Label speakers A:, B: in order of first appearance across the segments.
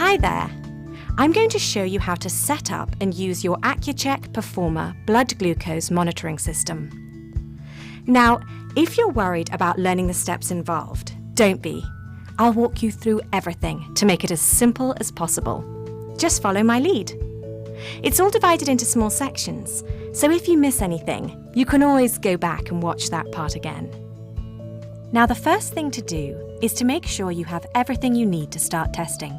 A: Hi there! I'm going to show you how to set up and use your Accu-Chek Performa blood glucose monitoring system. Now, if you're worried about learning the steps involved, don't be. I'll walk you through everything to make it as simple as possible. Just follow my lead. It's all divided into small sections, so if you miss anything, you can always go back and watch that part again. Now, the first thing to do is to make sure you have everything you need to start testing.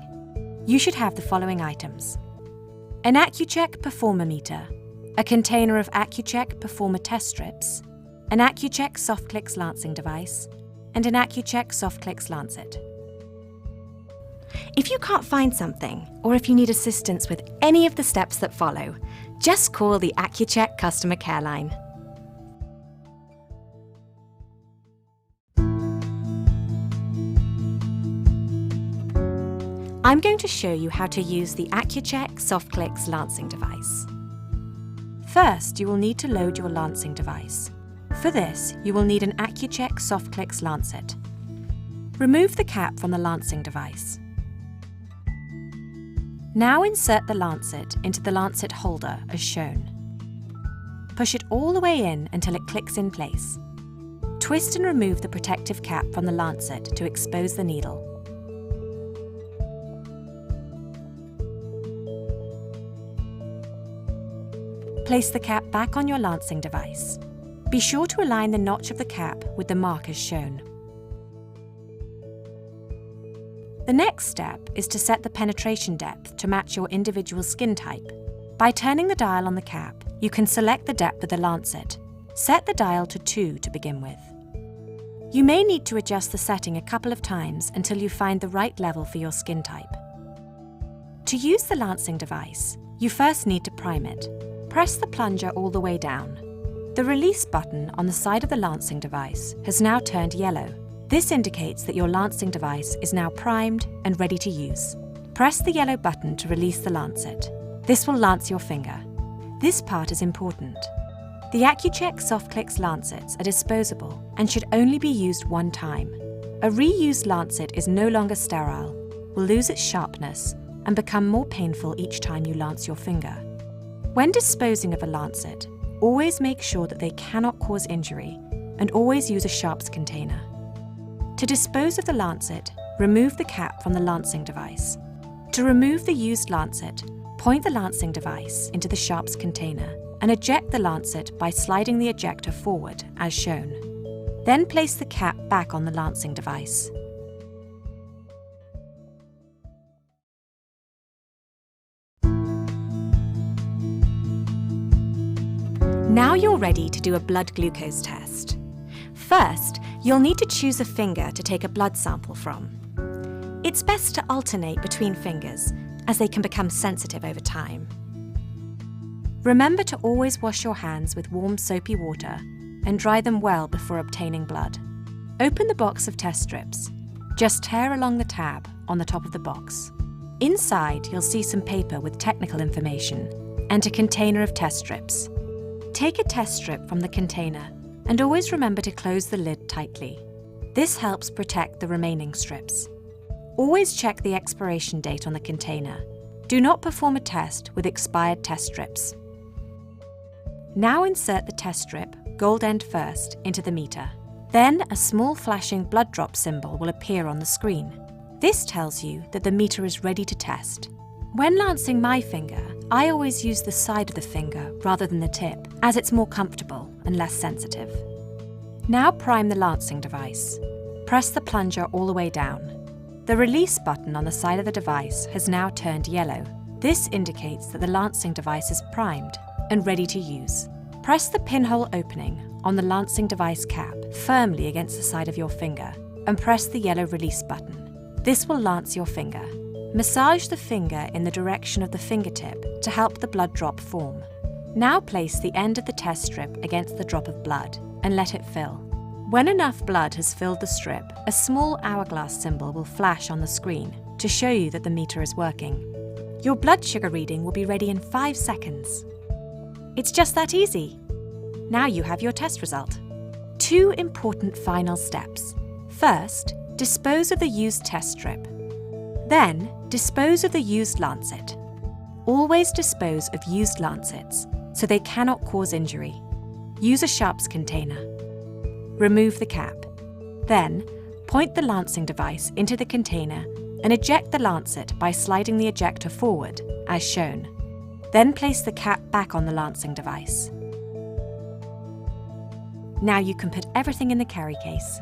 A: You should have the following items: an Accu-Chek Performa meter, a container of Accu-Chek Performa test strips, an Accu-Chek Softclix lancing device, and an Accu-Chek Softclix lancet. If you can't find something, or if you need assistance with any of the steps that follow, just call the Accu-Chek customer care line. I'm going to show you how to use the Accu-Chek Softclix lancing device. First, you will need to load your lancing device. For this, you will need an Accu-Chek Softclix lancet. Remove the cap from the lancing device. Now insert the lancet into the lancet holder as shown. Push it all the way in until it clicks in place. Twist and remove the protective cap from the lancet to expose the needle. Place the cap back on your lancing device. Be sure to align the notch of the cap with the mark as shown. The next step is to set the penetration depth to match your individual skin type. By turning the dial on the cap, you can select the depth of the lancet. Set the dial to 2 to begin with. You may need to adjust the setting a couple of times until you find the right level for your skin type. To use the lancing device, you first need to prime it. Press the plunger all the way down. The release button on the side of the lancing device has now turned yellow. This indicates that your lancing device is now primed and ready to use. Press the yellow button to release the lancet. This will lance your finger. This part is important. The Accu-Chek Softclix lancets are disposable and should only be used one time. A reused lancet is no longer sterile, will lose its sharpness, and become more painful each time you lance your finger. When disposing of a lancet, always make sure that they cannot cause injury and always use a sharps container. To dispose of the lancet, remove the cap from the lancing device. To remove the used lancet, point the lancing device into the sharps container and eject the lancet by sliding the ejector forward as shown. Then place the cap back on the lancing device. Now you're ready to do a blood glucose test. First, you'll need to choose a finger to take a blood sample from. It's best to alternate between fingers, as they can become sensitive over time. Remember to always wash your hands with warm soapy water and dry them well before obtaining blood. Open the box of test strips. Just tear along the tab on the top of the box. Inside, you'll see some paper with technical information and a container of test strips. Take a test strip from the container and always remember to close the lid tightly. This helps protect the remaining strips. Always check the expiration date on the container. Do not perform a test with expired test strips. Now insert the test strip, gold end first, into the meter. Then a small flashing blood drop symbol will appear on the screen. This tells you that the meter is ready to test. When lancing my finger, I always use the side of the finger rather than the tip, as it's more comfortable and less sensitive. Now prime the lancing device. Press the plunger all the way down. The release button on the side of the device has now turned yellow. This indicates that the lancing device is primed and ready to use. Press the pinhole opening on the lancing device cap firmly against the side of your finger and press the yellow release button. This will lance your finger. Massage the finger in the direction of the fingertip to help the blood drop form. Now place the end of the test strip against the drop of blood and let it fill. When enough blood has filled the strip, a small hourglass symbol will flash on the screen to show you that the meter is working. Your blood sugar reading will be ready in 5 seconds. It's just that easy. Now you have your test result. 2 important final steps. First, dispose of the used test strip. Then, dispose of the used lancet. Always dispose of used lancets so they cannot cause injury. Use a sharps container. Remove the cap. Then, point the lancing device into the container and eject the lancet by sliding the ejector forward, as shown. Then place the cap back on the lancing device. Now you can put everything in the carry case.